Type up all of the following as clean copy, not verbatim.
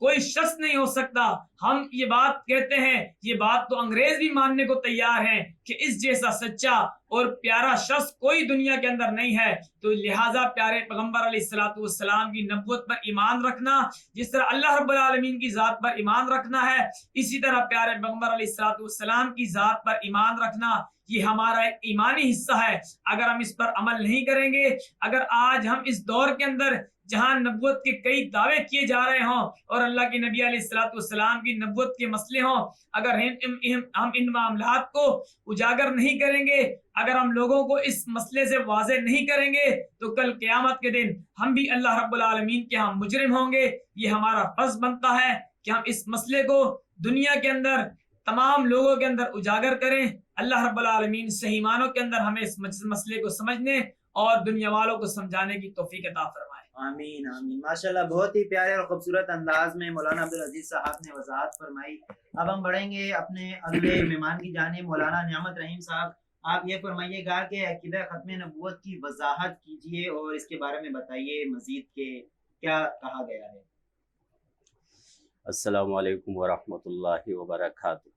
کوئی شخص نہیں ہو سکتا۔ ہم یہ بات کہتے ہیں، یہ بات تو انگریز بھی ماننے کو تیار ہیں کہ اس جیسا سچا اور پیارا شخص کوئی دنیا کے اندر نہیں ہے۔ تو لہٰذا پیارے پیغمبر علیہ الصلوۃ والسلام کی نبوت پر ایمان رکھنا، جس طرح اللہ رب العالمین کی ذات پر ایمان رکھنا ہے، اسی طرح پیارے پیغمبر علیہ الصلوۃ والسلام کی ذات پر ایمان رکھنا یہ ہمارا ایک ایمانی حصہ ہے۔ اگر ہم اس پر عمل نہیں کریں گے، اگر آج ہم اس دور کے اندر جہاں نبوت کے کئی دعوے کیے جا رہے ہوں اور اللہ کے نبی علیہ الصلوۃ والسلام کی نبوت کے مسئلے ہوں، اگر ہم ان معاملات کو اجاگر نہیں کریں گے، اگر ہم لوگوں کو اس مسئلے سے واضح نہیں کریں گے، تو کل قیامت کے دن ہم بھی اللہ رب العالمین کے ہاں مجرم ہوں گے۔ یہ ہمارا فرض بنتا ہے کہ ہم اس مسئلے کو دنیا کے اندر تمام لوگوں کے اندر اجاگر کریں۔ اللہ رب العالمین صحیح معنوں کے اندر ہمیں اس مسئلے کو سمجھنے اور دنیا والوں کو سمجھانے کی توفیق عطا فرمائے۔ آمین آمین۔ ماشاءاللہ بہت ہی پیارے اور خوبصورت انداز میں مولانا عبدالعزیز صاحب نے وضاحت فرمائی۔ اب ہم بڑھیں گے اپنے اگلے مہمان کی جانب، مولانا نعمت رحیم صاحب۔ آپ یہ فرمائیے گا کہ عقیدہ ختم نبوت کی وضاحت کیجیے اور اس کے بارے میں بتائیے مزید کہ کیا کہا گیا ہے۔ السلام علیکم ورحمۃ اللہ وبرکاتہ۔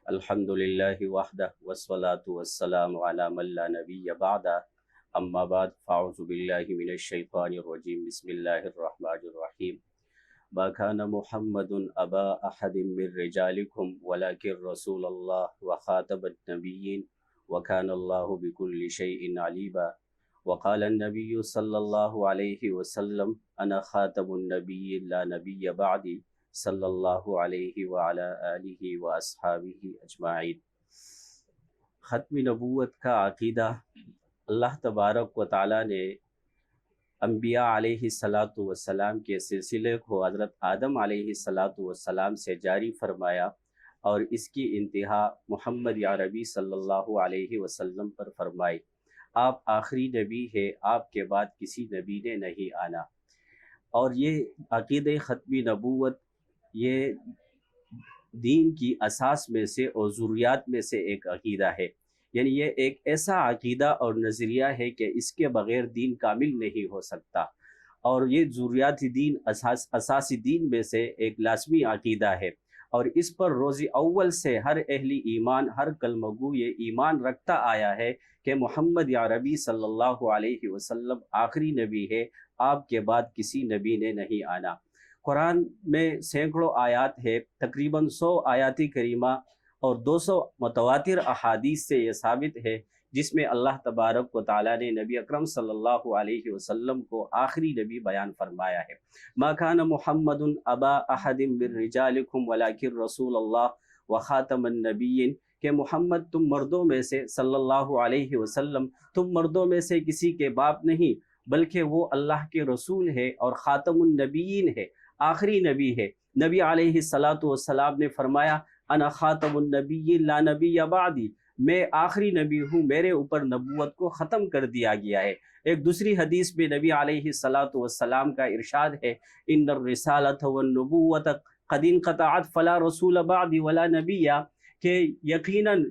الحمد للہ وحدہ والصلاة والسلام علی من لا نبی بعدہ، اما بعد فاعوذ باللہ من الشیطان الرجیم، بسم اللہ الرحمن الرحیم۔ ما کان محمد ابا احد من رجالکم ولکن رسول اللہ وخاتم النبیین وکان اللہ بکل شیء علیما، وقال النبی صلی اللہ علیہ وسلم انا خاتم النبیین لا نبی بعدی صلی اللہ علیہ وعلی آلہ واصحابہ اجمعین۔ ختم نبوت کا عقیدہ اللہ تبارک و تعالیٰ نے انبیاء علیہ الصلاۃ والسلام کے سلسلے کو حضرت آدم علیہ الصلاۃ والسلام سے جاری فرمایا، اور اس کی انتہا محمد عربی صلی اللہ علیہ وسلم پر فرمائی۔ آپ آخری نبی ہے، آپ کے بعد کسی نبی نے نہیں آنا۔ اور یہ عقیدہ ختم نبوت یہ دین کی اساس میں سے اور ضروریات میں سے ایک عقیدہ ہے، یعنی یہ ایک ایسا عقیدہ اور نظریہ ہے کہ اس کے بغیر دین کامل نہیں ہو سکتا، اور یہ ضروریات دین اساسی دین میں سے ایک لازمی عقیدہ ہے، اور اس پر روز اول سے ہر اہل ایمان، ہر کلمہ گو یہ ایمان رکھتا آیا ہے کہ محمد عربی صلی اللہ علیہ وسلم آخری نبی ہے، آپ کے بعد کسی نبی نے نہیں آنا۔ قرآن میں سینکڑوں آیات ہے، تقریباً 100 آیات کریمہ اور 200 متواتر احادیث سے یہ ثابت ہے، جس میں اللہ تبارک و تعالیٰ نے نبی اکرم صلی اللہ علیہ وسلم کو آخری نبی بیان فرمایا ہے۔ ما کان محمد ابا احد من رجالکم ولکن رسول اللہ وخاتم النبیین، کہ محمد تم مردوں میں سے صلی اللہ علیہ وسلم تم مردوں میں سے کسی کے باپ نہیں، بلکہ وہ اللہ کے رسول ہے اور خاتم النبیین ہے، آخری نبی ہے۔ نبی علیہ الصلاۃ والسلام نے فرمایا انا خاتم النبیین لا نبی بعدی، میں آخری نبی ہوں، میرے اوپر نبوت کو ختم کر دیا گیا ہے۔ ایک دوسری حدیث میں نبی علیہ الصلاۃ والسلام کا ارشاد ہے ان الرسالۃ والنبوۃ قد انقطعت فلا رسول بعدی ولا نبی، کہ یقیناً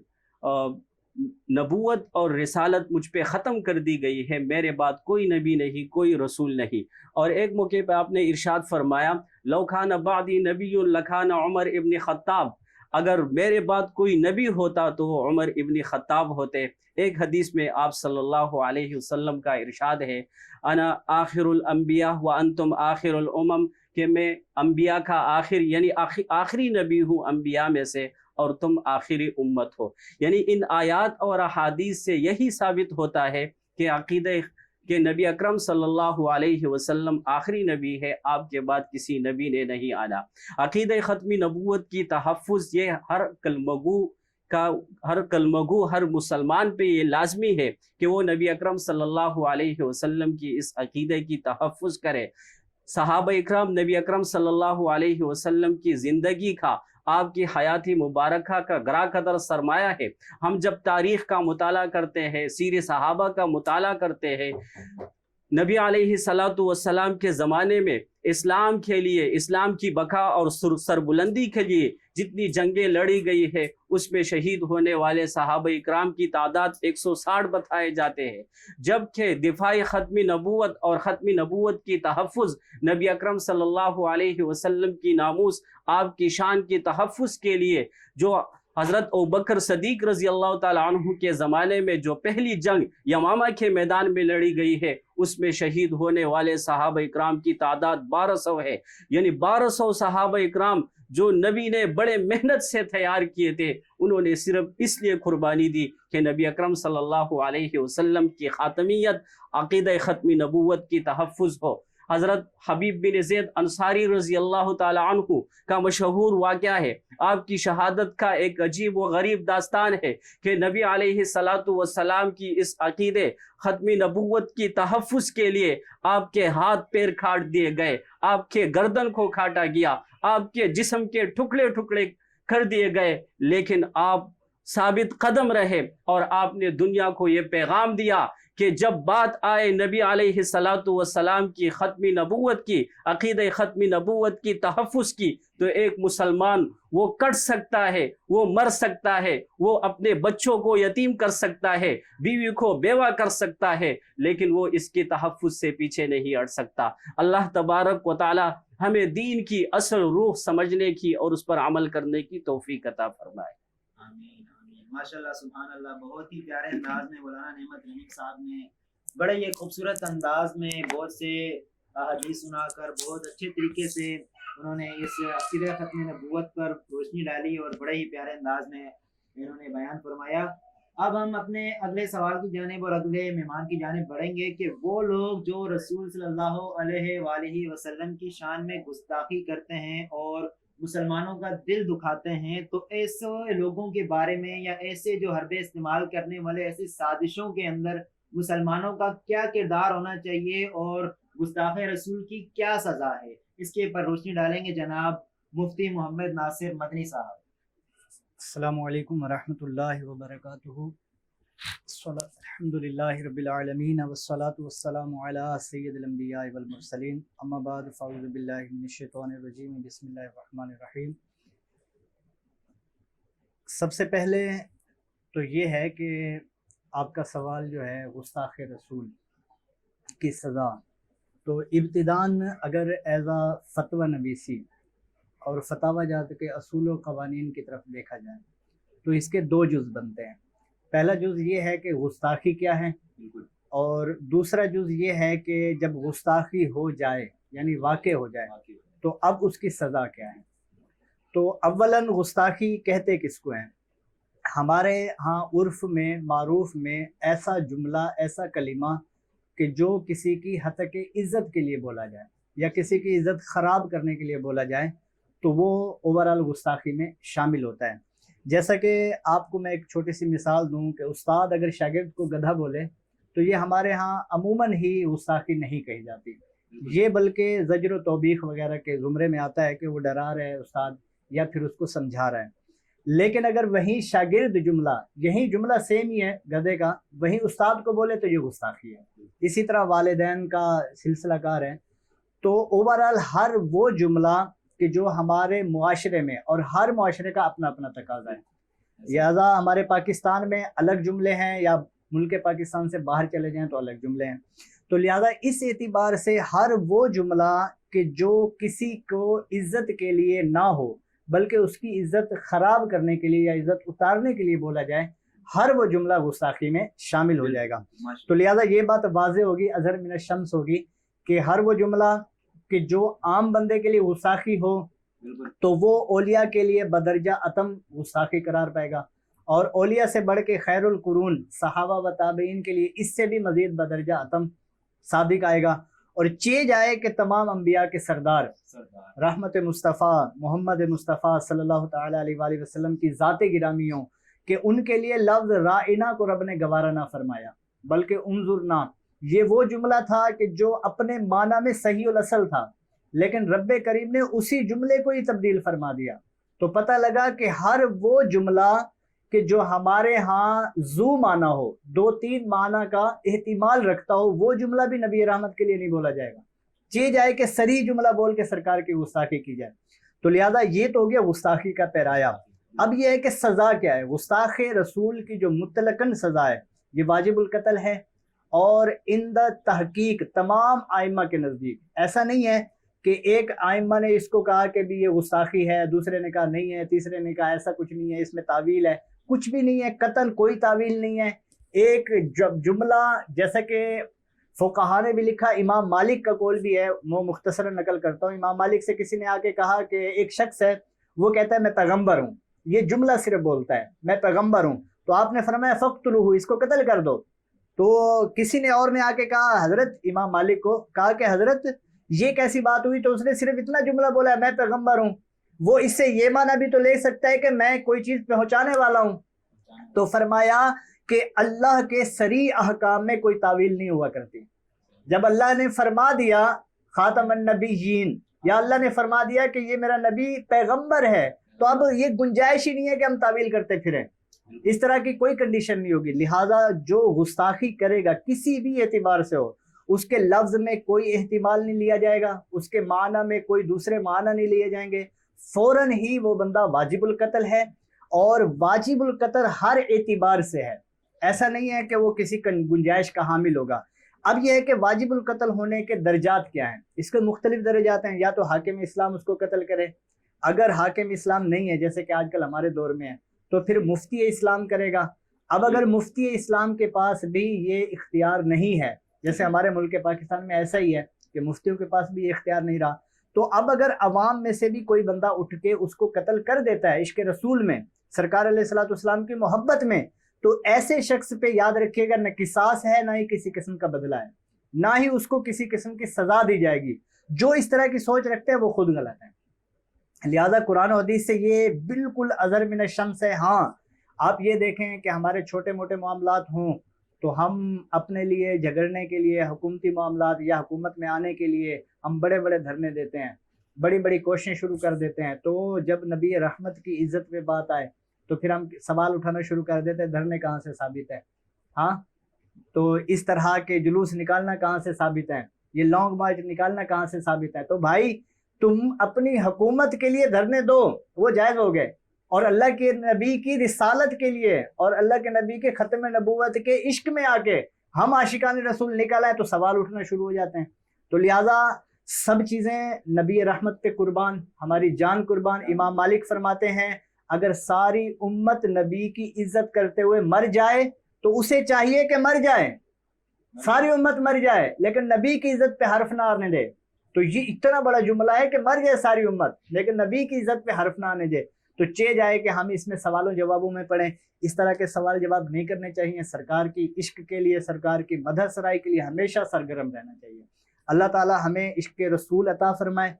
نبوت اور رسالت مجھ پہ ختم کر دی گئی ہے، میرے بعد کوئی نبی نہیں، کوئی رسول نہیں۔ اور ایک موقع پہ آپ نے ارشاد فرمایا لو کان بعدی نبی لکان عمر ابن خطاب، اگر میرے بعد کوئی نبی ہوتا تو وہ عمر ابن خطاب ہوتے۔ ایک حدیث میں آپ صلی اللہ علیہ وسلم کا ارشاد ہے انا آخر الانبیاء وانتم آخر الامم، کہ میں انبیاء کا آخر یعنی آخری نبی ہوں انبیاء میں سے، اور تم آخری امت ہو۔ یعنی ان آیات اور احادیث سے یہی ثابت ہوتا ہے کہ عقیدہ کہ نبی اکرم صلی اللہ علیہ وسلم آخری نبی ہے، آپ کے بعد کسی نبی نے نہیں آنا۔ عقیدہ ختم نبوت کی تحفظ یہ ہر ہر مسلمان پہ یہ لازمی ہے کہ وہ نبی اکرم صلی اللہ علیہ وسلم کی اس عقیدے کی تحفظ کرے۔ صحابہ اکرام نبی اکرم صلی اللہ علیہ وسلم کی زندگی کا، آپ کی حیاتی مبارکہ کا گرا قدر سرمایہ ہے۔ ہم جب تاریخ کا مطالعہ کرتے ہیں، سیر صحابہ کا مطالعہ کرتے ہیں، نبی علیہ الصلاۃ والسلام کے زمانے میں اسلام کے لیے، اسلام کی بقا اور سربلندی کے لیے جتنی جنگیں لڑی گئی ہے اس میں شہید ہونے والے صحابہ اکرام کی تعداد 160 بتائے جاتے ہیں، جبکہ دفاع ختم نبوت اور ختم نبوت کی تحفظ، نبی اکرم صلی اللہ علیہ وسلم کی ناموس، آپ کی شان کی تحفظ کے لیے جو حضرت ابوبکر صدیق رضی اللہ تعالیٰ عنہ کے زمانے میں جو پہلی جنگ یمامہ کے میدان میں لڑی گئی ہے، اس میں شہید ہونے والے صحابہ اکرام کی تعداد 1200 ہے، یعنی 1200 صحابہ اکرام جو نبی نے بڑے محنت سے تیار کیے تھے، انہوں نے صرف اس لیے قربانی دی کہ نبی اکرم صلی اللہ علیہ وسلم کی خاتمیت، عقیدہ ختم نبوت کی تحفظ ہو۔ حضرت حبیب بن زید انصاری رضی اللہ تعالی عنہ کا مشہور واقعہ ہے، آپ کی شہادت کا ایک عجیب و غریب داستان ہے کہ نبی علیہ السلام کی اس عقیدے ختم نبوت کی تحفظ کے لیے آپ کے ہاتھ پیر کاٹ دیے گئے، آپ کے گردن کو کاٹا گیا، آپ کے جسم کے ٹکڑے ٹکڑے کر دیے گئے، لیکن آپ ثابت قدم رہے اور آپ نے دنیا کو یہ پیغام دیا کہ جب بات آئے نبی علیہ السلام کی ختم نبوت کی، عقیدہ ختم نبوت کی تحفظ کی، تو ایک مسلمان وہ کٹ سکتا ہے، وہ مر سکتا ہے، وہ اپنے بچوں کو یتیم کر سکتا ہے، بیوی کو بیوہ کر سکتا ہے، لیکن وہ اس کی تحفظ سے پیچھے نہیں ہٹ سکتا۔ اللہ تبارک و تعالی ہمیں دین کی اصل روح سمجھنے کی اور اس پر عمل کرنے کی توفیق عطا فرمائے۔ آمین آمین، ماشاءاللہ سبحان اللہ، بہت ہی پیارے انداز میں مولانا نعمت رحیم صاحب نے بڑے ہی خوبصورت انداز میں بہت سے حدیث سنا کر بہت اچھے طریقے سے انہوں نے اس عقیدہ ختم نبوت پر روشنی ڈالی اور بڑے ہی پیارے انداز میں انہوں نے بیان فرمایا۔ اب ہم اپنے اگلے سوال کی جانب اور اگلے مہمان کی جانب بڑھیں گے کہ وہ لوگ جو رسول صلی اللہ علیہ وآلہ وسلم کی شان میں گستاخی کرتے ہیں اور مسلمانوں کا دل دکھاتے ہیں، تو ایسے لوگوں کے بارے میں یا ایسے جو حربے استعمال کرنے والے ایسے سازشوں کے اندر مسلمانوں کا کیا کردار ہونا چاہیے اور گستاخ رسول کی کیا سزا ہے، اس کے اوپر روشنی ڈالیں گے جناب مفتی محمد ناصر مدنی صاحب۔ السلام علیکم ورحمۃ اللہ وبرکاتہ۔ الحمد للہ رب العالمین والصلاة والسلام علی سید الانبیاء والمرسلین، اما بعد فاعوذ باللہ من الشیطان الرجیم، بسم اللہ الرحمن الرحیم۔ سب سے پہلے تو یہ ہے کہ آپ کا سوال جو ہے گستاخ رسول کی سزا، تو ابتداً اگر ایز اے فتویٰ نویسی اور فتاوی جات کے اصول و قوانین کی طرف دیکھا جائے تو اس کے دو جز بنتے ہیں۔ پہلا جز یہ ہے کہ گستاخی کیا ہے، اور دوسرا جز یہ ہے کہ جب گستاخی ہو جائے یعنی واقع ہو جائے تو اب اس کی سزا کیا ہے۔ تو اولاً گستاخی کہتے کس کو ہیں؟ ہمارے ہاں عرف میں معروف میں ایسا جملہ، ایسا کلمہ کہ جو کسی کی حتق عزت کے لیے بولا جائے یا کسی کی عزت خراب کرنے کے لیے بولا جائے تو وہ اوورال گستاخی میں شامل ہوتا ہے۔ جیسا کہ آپ کو میں ایک چھوٹی سی مثال دوں کہ استاد اگر شاگرد کو گدھا بولے تو یہ ہمارے ہاں عموماً ہی گستاخی نہیں کہی جاتی، یہ بلکہ زجر و توبیخ وغیرہ کے زمرے میں آتا ہے کہ وہ ڈرا رہا ہے استاد یا پھر اس کو سمجھا رہا ہے۔ لیکن اگر وہیں شاگرد جملہ، یہی جملہ سیم ہی ہے گدھے کا، وہیں استاد کو بولے تو یہ گستاخی ہے۔ اسی طرح والدین کا سلسلہ کار ہے۔ تو اوورال ہر وہ جملہ کہ جو ہمارے معاشرے میں، اور ہر معاشرے کا اپنا اپنا تقاضا ہے، لہٰذا ہمارے پاکستان میں الگ جملے ہیں یا ملک پاکستان سے باہر چلے جائیں تو الگ جملے ہیں، تو لہٰذا اس اعتبار سے ہر وہ جملہ کہ جو کسی کو عزت کے لیے نہ ہو بلکہ اس کی عزت خراب کرنے کے لیے یا عزت اتارنے کے لیے بولا جائے، ہر وہ جملہ گستاخی میں شامل ہو جائے گا۔ تو لہٰذا یہ بات واضح ہوگی، اظہر من الشمس ہوگی کہ ہر وہ جملہ کہ جو عام بندے کے لیے گستاخی ہو تو وہ اولیاء کے لیے بدرجہ اتم گستاخی قرار پائے گا، اور اولیاء سے بڑھ کے خیر القرون صحابہ و تابعین کے لیے اس سے بھی مزید بدرجہ اتم صادق آئے گا۔ اور چیز آئے کہ تمام انبیاء کے سردار رحمت مصطفیٰ محمد مصطفیٰ صلی اللہ تعالی علیہ وآلہ وسلم کی ذات گرامیوں کہ ان کے لیے لفظ رائنا کو رب نے گوارا نہ فرمایا بلکہ انظرنا، یہ وہ جملہ تھا کہ جو اپنے معنی میں صحیح الاصل تھا، لیکن رب کریم نے اسی جملے کو ہی تبدیل فرما دیا۔ تو پتہ لگا کہ ہر وہ جملہ کہ جو ہمارے ہاں ذو معنی ہو، دو تین معنی کا احتمال رکھتا ہو، وہ جملہ بھی نبی رحمت کے لیے نہیں بولا جائے گا۔ چیز آئے کہ صریح جملہ بول کے سرکار کی گستاخی کی جائے۔ تو لہذا یہ تو ہو گیا گستاخی کا پیرایا. اب یہ ہے کہ سزا کیا ہے. گستاخ رسول کی جو مطلقاً سزا ہے یہ واجب القتل ہے، اور ان تحقیق تمام آئمہ کے نزدیک ایسا نہیں ہے کہ ایک آئمہ نے اس کو کہا کہ بھی یہ گستاخی ہے، دوسرے نے کہا نہیں ہے، تیسرے نے کہا ایسا کچھ نہیں ہے، اس میں تعویل ہے. کچھ بھی نہیں ہے، قطعاً کوئی تعویل نہیں ہے. ایک جملہ جیسا کہ فقہا نے بھی لکھا، امام مالک کا قول بھی ہے، وہ مختصراً نقل کرتا ہوں. امام مالک سے کسی نے آ کے کہا کہ ایک شخص ہے وہ کہتا ہے میں پیغمبر ہوں، یہ جملہ صرف بولتا ہے میں پیغمبر ہوں، تو آپ نے فرمایا فقتلوہ، اس کو قتل کر دو. تو کسی نے اور نے آ کے کہا حضرت امام مالک کو کہا کہ حضرت یہ کیسی بات ہوئی؟ تو اس نے صرف اتنا جملہ بولا ہے میں پیغمبر ہوں، وہ اس سے یہ معنی بھی تو لے سکتا ہے کہ میں کوئی چیز پہنچانے والا ہوں. تو فرمایا کہ اللہ کے صریح احکام میں کوئی تعویل نہیں ہوا کرتی. جب اللہ نے فرما دیا خاتم النبیین، یا اللہ نے فرما دیا کہ یہ میرا نبی پیغمبر ہے، تو اب یہ گنجائش ہی نہیں ہے کہ ہم تعویل کرتے پھریں. اس طرح کی کوئی کنڈیشن نہیں ہوگی. لہذا جو گستاخی کرے گا کسی بھی اعتبار سے ہو، اس کے لفظ میں کوئی احتمال نہیں لیا جائے گا، اس کے معنی میں کوئی دوسرے معنی نہیں لیے جائیں گے، فوراً ہی وہ بندہ واجب القتل ہے. اور واجب القتل ہر اعتبار سے ہے، ایسا نہیں ہے کہ وہ کسی گنجائش کا حامل ہوگا. اب یہ ہے کہ واجب القتل ہونے کے درجات کیا ہیں. اس کے مختلف درجات ہیں. یا تو حاکم اسلام اس کو قتل کرے، اگر حاکم اسلام نہیں ہے جیسے کہ آج کل ہمارے دور میں ہے تو پھر مفتی اسلام کرے گا. اب اگر مفتی اسلام کے پاس بھی یہ اختیار نہیں ہے، جیسے ہمارے ملک پاکستان میں ایسا ہی ہے کہ مفتیوں کے پاس بھی یہ اختیار نہیں رہا، تو اب اگر عوام میں سے بھی کوئی بندہ اٹھ کے اس کو قتل کر دیتا ہے عشق رسول میں، سرکار علیہ الصلوۃ والسلام کی محبت میں، تو ایسے شخص پہ یاد رکھیے گا نہ قصاص ہے، نہ ہی کسی قسم کا بدلہ ہے، نہ ہی اس کو کسی قسم کی سزا دی جائے گی. جو اس طرح کی سوچ رکھتے ہیں وہ خود غلط ہے. لہذا قرآن و حدیث سے یہ بالکل اظہر من الشمس ہے. ہاں آپ یہ دیکھیں کہ ہمارے چھوٹے موٹے معاملات ہوں تو ہم اپنے لیے جھگڑنے کے لیے، حکومتی معاملات یا حکومت میں آنے کے لیے ہم بڑے بڑے دھرنے دیتے ہیں، بڑی بڑی کوششیں شروع کر دیتے ہیں. تو جب نبی رحمت کی عزت پہ بات آئے تو پھر ہم سوال اٹھانا شروع کر دیتے ہیں دھرنے کہاں سے ثابت ہے؟ ہاں تو اس طرح کے جلوس نکالنا کہاں سے ثابت ہے؟ یہ لانگ مارچ نکالنا کہاں سے ثابت ہے؟ تو بھائی تم اپنی حکومت کے لیے دھرنے دو، وہ جائز ہو گئے، اور اللہ کے نبی کی رسالت کے لیے اور اللہ کے نبی کے ختم نبوت کے عشق میں آ کے ہم عاشقان رسول نکالا ہے تو سوال اٹھنا شروع ہو جاتے ہیں. تو لہٰذا سب چیزیں نبی رحمت پہ قربان، ہماری جان قربان. امام مالک فرماتے ہیں اگر ساری امت نبی کی عزت کرتے ہوئے مر جائے تو اسے چاہیے کہ مر جائے، ساری امت مر جائے لیکن نبی کی عزت پہ حرف نہ آنے دے. تو یہ اتنا بڑا جملہ ہے کہ مر جائے ساری امت لیکن نبی کی عزت پہ حرف نہ آنے دے. تو جائے کہ ہم اس میں سوالوں جوابوں میں پڑھیں. اس طرح کے سوال جواب نہیں کرنے چاہیے. سرکار کی عشق کے لیے، سرکار کی مدح سرائی کے لیے ہمیشہ سرگرم رہنا چاہیے. اللہ تعالی ہمیں عشق رسول عطا فرمائے.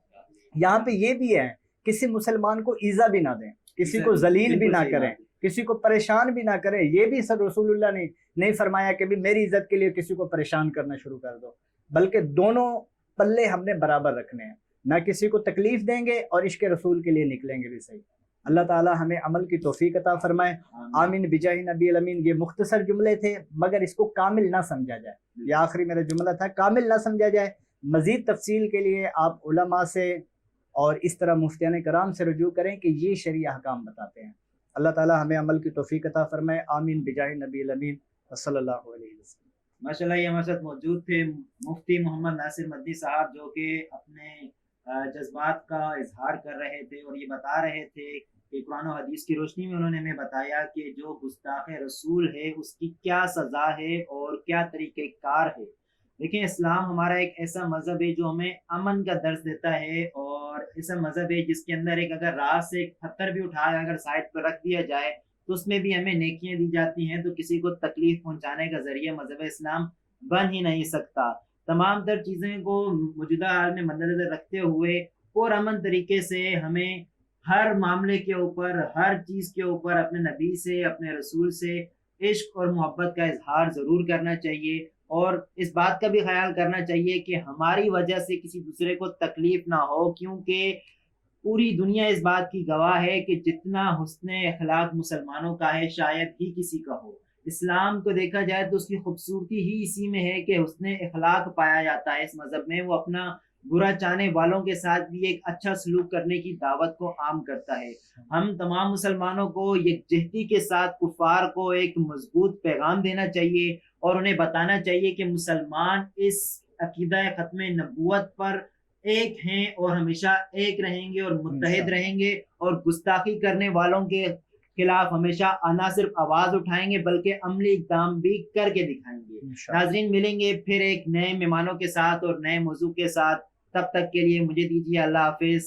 یہاں پہ یہ بھی ہے کسی مسلمان کو ایذا بھی نہ دیں، کسی کو ذلیل بھی نہ کریں، کسی کو پریشان بھی نہ کریں. یہ بھی سر رسول اللہ نے نہیں فرمایا کہ بھی میری عزت کے لیے کسی کو پریشان کرنا شروع کر دو، بلکہ دونوں پلے ہم نے برابر رکھنے ہیں. نہ کسی کو تکلیف دیں گے اور عشق رسول کے لیے نکلیں گے بھی صحیح. اللہ تعالی ہمیں عمل کی توفیق عطا فرمائے. آمین بجاہ نبی الامین. یہ مختصر جملے تھے مگر اس کو کامل نہ سمجھا جائے. یہ آخری میرا جملہ تھا، کامل نہ سمجھا جائے. مزید تفصیل کے لیے آپ علماء سے اور اس طرح مفتیان کرام سے رجوع کریں کہ یہ شرعی احکام بتاتے ہیں. اللہ تعالی ہمیں عمل کی توفیق عطا فرمائے. آمین بجاہ نبی الامین صلی اللہ علیہ وسلم. ماشاءاللہ یہ ہمارے ساتھ موجود تھے مفتی محمد ناصر مدنی صاحب، جو کہ اپنے جذبات کا اظہار کر رہے تھے اور یہ بتا رہے تھے کہ قرآن و حدیث کی روشنی میں انہوں نے ہمیں بتایا کہ جو گستاخ رسول ہے اس کی کیا سزا ہے اور کیا طریقہ کار ہے. دیکھیں اسلام ہمارا ایک ایسا مذہب ہے جو ہمیں امن کا درس دیتا ہے، اور ایسا مذہب ہے جس کے اندر ایک اگر راہ سے ایک پتھر بھی اٹھایا اگر سائڈ پر رکھ دیا جائے تو اس میں بھی ہمیں نیکیاں دی جاتی ہیں. تو کسی کو تکلیف پہنچانے کا ذریعہ مذہب اسلام بن ہی نہیں سکتا. تمام تر چیزیں کو موجودہ حال میں مد نظر رکھتے ہوئے اور امن طریقے سے ہمیں ہر معاملے کے اوپر، ہر چیز کے اوپر اپنے نبی سے، اپنے رسول سے عشق اور محبت کا اظہار ضرور کرنا چاہیے، اور اس بات کا بھی خیال کرنا چاہیے کہ ہماری وجہ سے کسی دوسرے کو تکلیف نہ ہو، کیونکہ پوری دنیا اس بات کی گواہ ہے کہ جتنا حسن اخلاق مسلمانوں کا ہے شاید ہی کسی کا ہو. اسلام کو دیکھا جائے تو اس کی خوبصورتی ہی اسی میں ہے کہ حسن اخلاق پایا جاتا ہے اس مذہب میں. وہ اپنا برا چاہنے والوں کے ساتھ بھی ایک اچھا سلوک کرنے کی دعوت کو عام کرتا ہے۔ ہم تمام مسلمانوں کو یکجہتی کے ساتھ کفار کو ایک مضبوط پیغام دینا چاہیے اور انہیں بتانا چاہیے کہ مسلمان اس عقیدہ ختم نبوت پر ایک ہیں اور ہمیشہ ایک رہیں گے اور متحد رہیں گے، اور گستاخی کرنے والوں کے خلاف ہمیشہ نہ صرف آواز اٹھائیں گے بلکہ عملی اقدام بھی کر کے دکھائیں گے۔ ناظرین، ملیں گے پھر ایک نئے مہمانوں کے ساتھ اور نئے موضوع کے ساتھ، تب تک کے لیے مجھے دیجیے اللہ حافظ۔